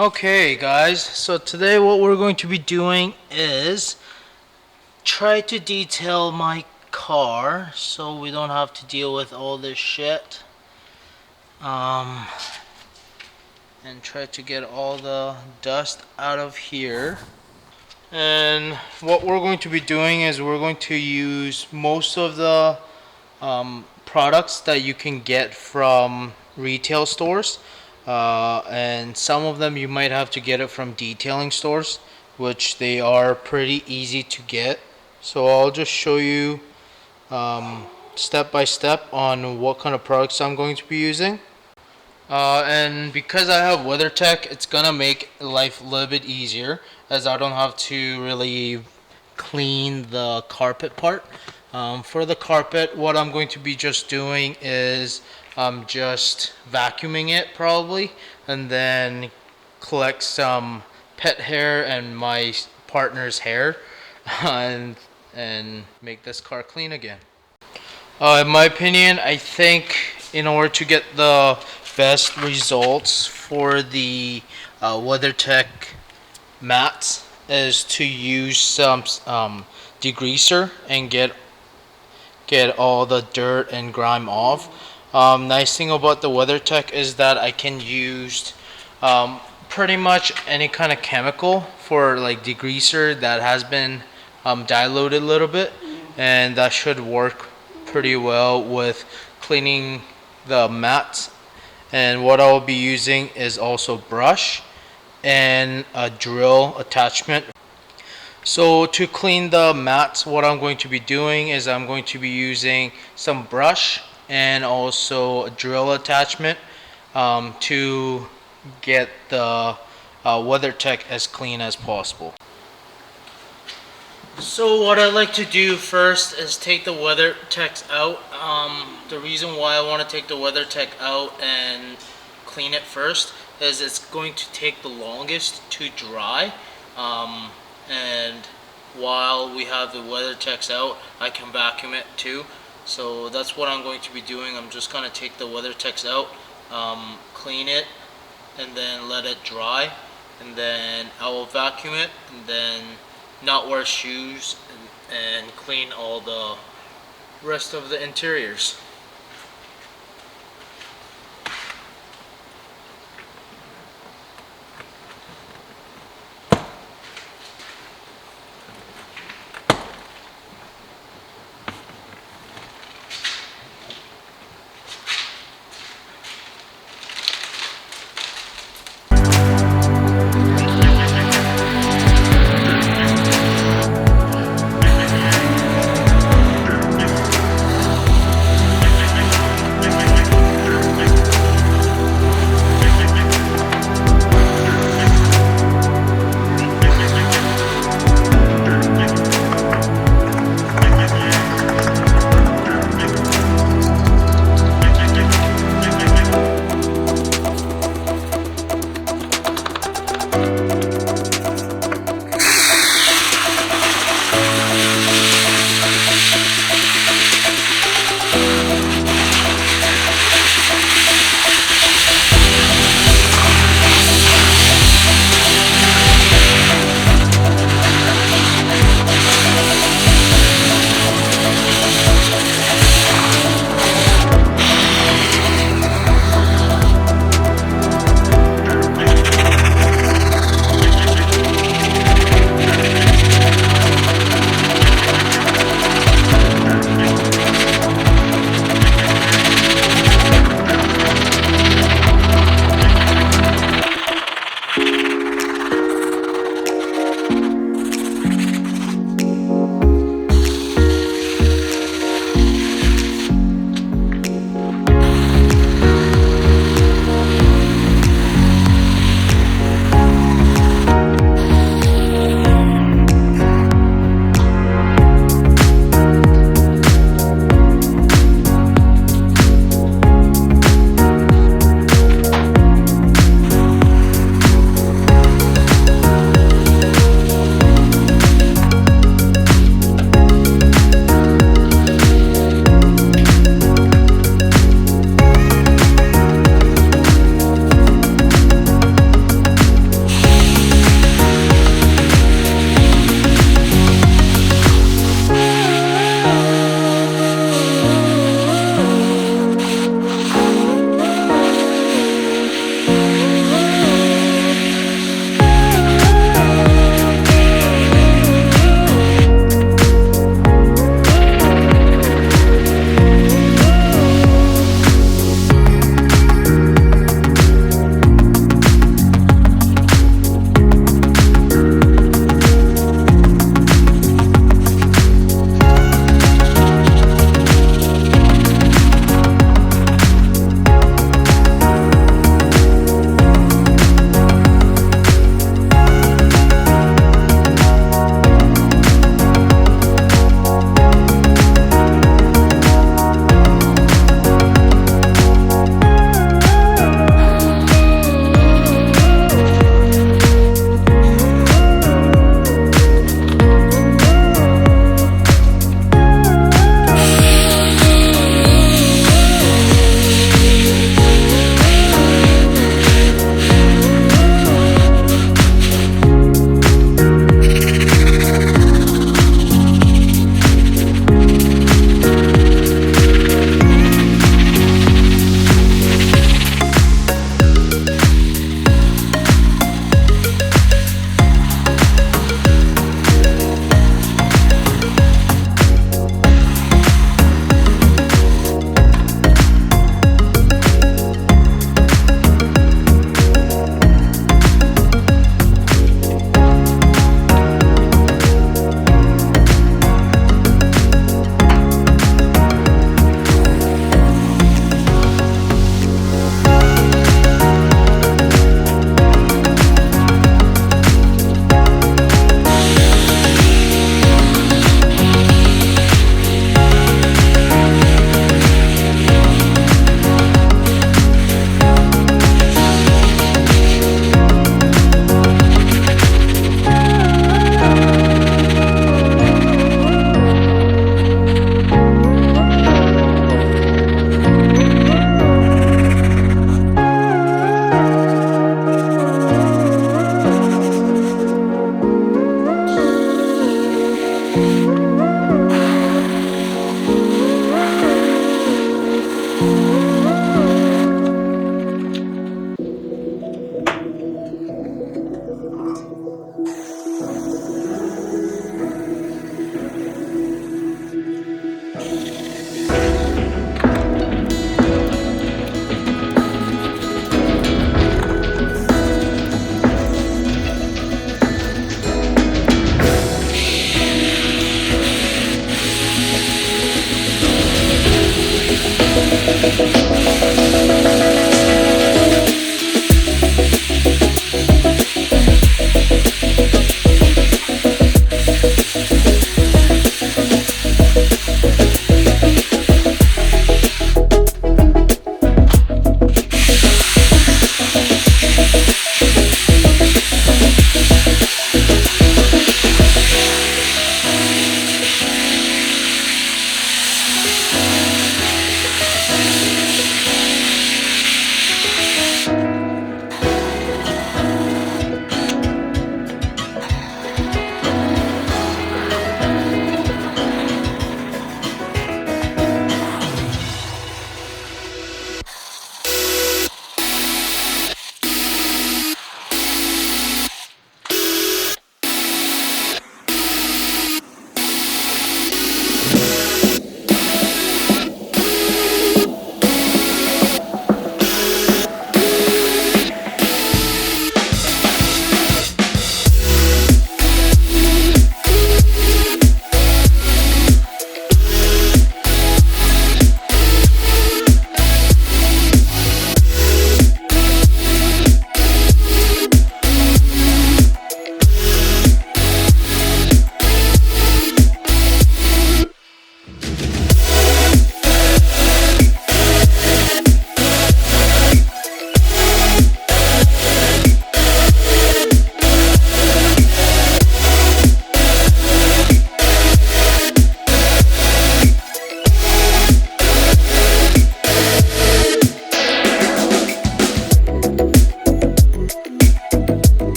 Okay guys, so today what we're going to be doing is try to detail my car so we don't have to deal with all this shit. And try to get all the dust out of here. And what we're going to be doing is we're going to use most of the products that you can get from retail stores. And some of them you might have to get it from detailing stores, which they are pretty easy to get. So I'll just show you step by step on what kind of products I'm going to be using. And because I have WeatherTech, it's gonna make life a little bit easier, as I don't have to really clean the carpet part. For the carpet, what I'm going to be just doing is just vacuuming it probably, and then collect some pet hair and my partner's hair and make this car clean again. In my opinion, I think in order to get the best results for the WeatherTech mats is to use some degreaser and get all the dirt and grime off. Nice thing about the WeatherTech is that I can use pretty much any kind of chemical for like degreaser that has been diluted a little bit, and that should work pretty well with cleaning the mats. And what I will be using is also brush and a drill attachment. So to clean the mats, what I'm going to be doing is I'm going to be using some brush and also a drill attachment to get the WeatherTech as clean as possible. So what I like to do first is take the WeatherTech out. The reason why I want to take the WeatherTech out and clean it first is it's going to take the longest to dry. And while we have the WeatherTech out, I can vacuum it too. So that's what I'm going to be doing. I'm just going to take the WeatherTech out, clean it, and then let it dry. And then I will vacuum it and then not wear shoes and clean all the rest of the interiors.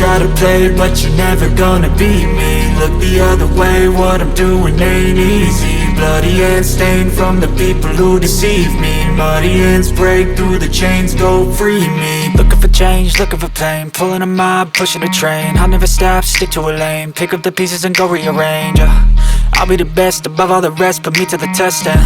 try to play, but you're never gonna beat me. Look the other way, what I'm doing ain't easy. Bloody hands stained from the people who deceive me. Muddy hands break through the chains, go free me. Looking for change, looking for pain, pulling a mob, pushing a train. I'll never stop, stick to a lane, pick up the pieces and go rearrange. I'll be the best above all the rest, put me to the test and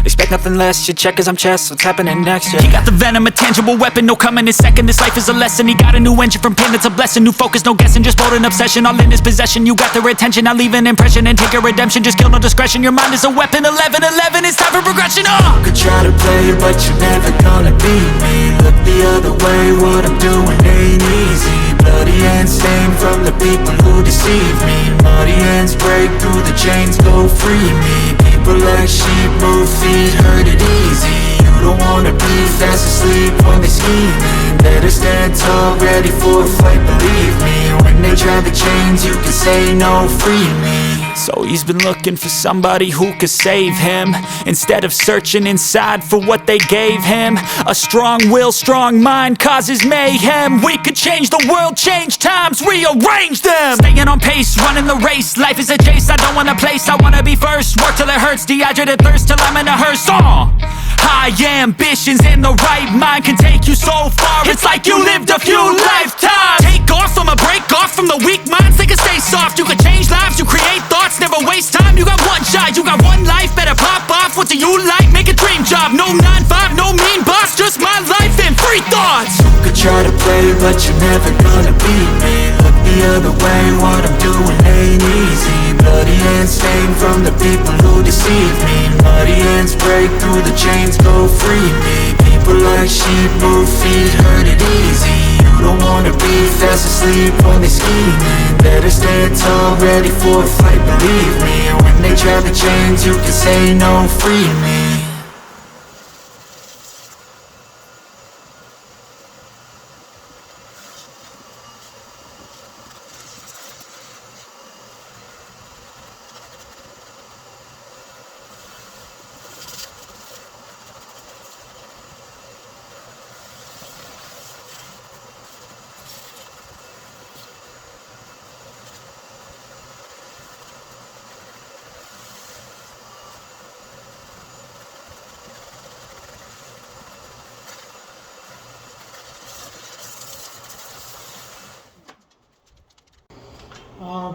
expect nothing less, your check is I'm chess, what's happening next, yeah. He got the venom, a tangible weapon, no coming in second. This life is a lesson, he got a new engine from pain, that's a blessing. New focus, no guessing, just bold and obsession, all in his possession. You got their attention, I'll leave an impression and take a redemption. Just kill, no discretion, your mind is a weapon. 11-11, it's time for progression, You could try to play, but you're never gonna beat me. Look the other way, what I'm doing ain't easy. Bloody hands stained from the people who deceive me. Muddy hands break through the chains, go free me. People like sheep move feet, hurt it easy. You don't wanna be fast asleep when they scheming. Better stand tall, ready for a fight, believe me. When they try the chains, you can say no, free me. So he's been looking for somebody who could save him, instead of searching inside for what they gave him. A strong will, strong mind causes mayhem. We could change the world, change times, rearrange them. Staying on pace, running the race. Life is a chase, I don't want a place, I wanna be first. Work till it hurts, dehydrated thirst till I'm in a hearse. High ambitions in the right mind can take you so far. It's like you lived a few lifetimes. Take off from a break off from the weak minds, they can stay soft. You can change lives, you create thoughts, never waste time. You got one shot, you got one life, better pop off. What do you like? Make a dream job. No 9-5, no mean boss, just my life and free thoughts. You could try to play, but you're never gonna beat me. Look the other way, what I'm doing ain't easy. Bloody hands stained from the people who deceive me. Muddy hands break through the chains, go free me. People like sheep move feet, hurt it easy. You don't wanna be fast asleep when they scheming. Better stand tall, ready for a fight, believe me. When they try the chains, you can say no, free me.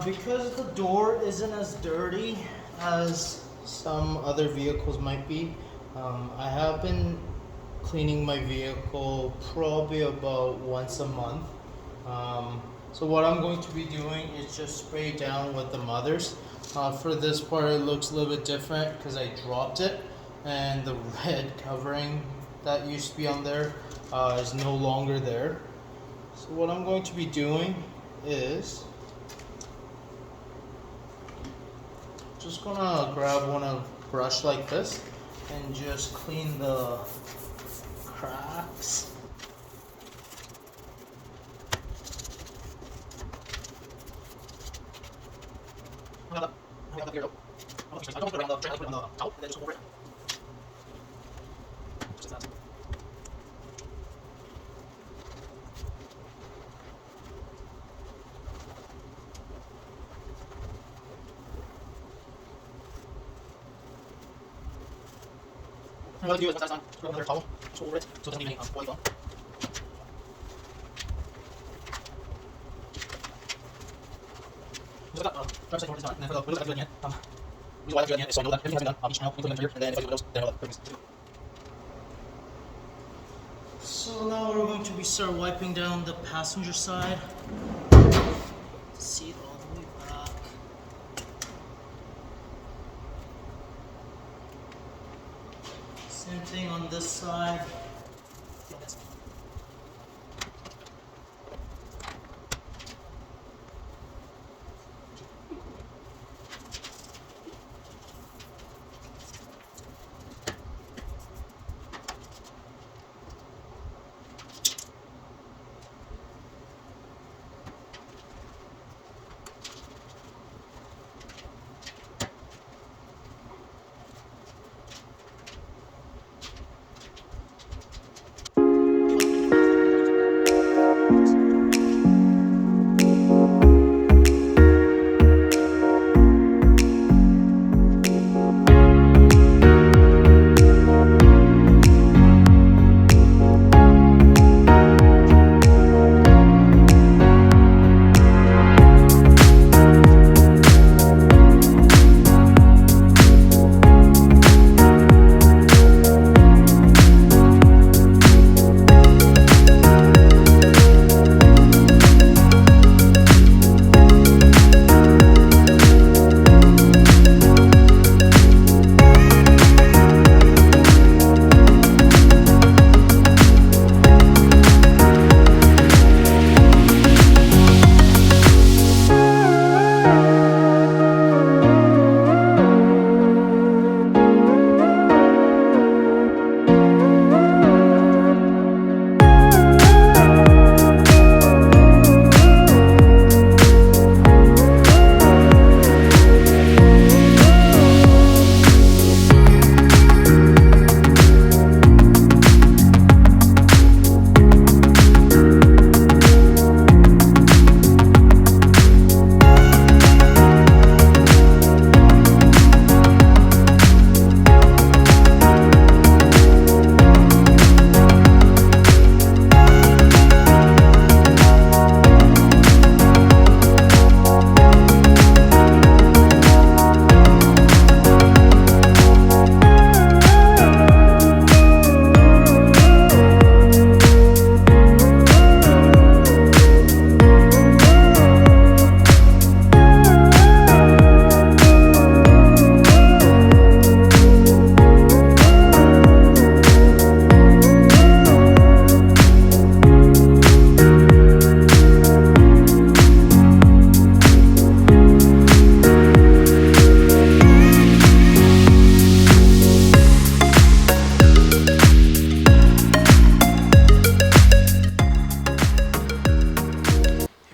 Because the door isn't as dirty as some other vehicles might be, I have been cleaning my vehicle probably about once a month. So what I'm going to be doing is just spray down with the mothers. For this part it looks a little bit different because I dropped it and the red covering that used to be on there is no longer there. So what I'm going to be doing is just gonna grab a brush like this and just clean the cracks. What I do is once that's done, just grab another towel, just over it, so it doesn't leave any oil on. Just like that, try to stay more this time, and then for the windows I do it again. The reason why I do it again is so I know that everything has been done, each now, including the interior, and then if I do windows, then I know that everything's done. So now we're going to start wiping down the passenger side. Seat all the way back. Same thing on this side.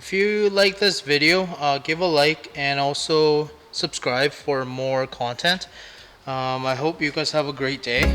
If you like this video, give a like and also subscribe for more content. I hope you guys have a great day.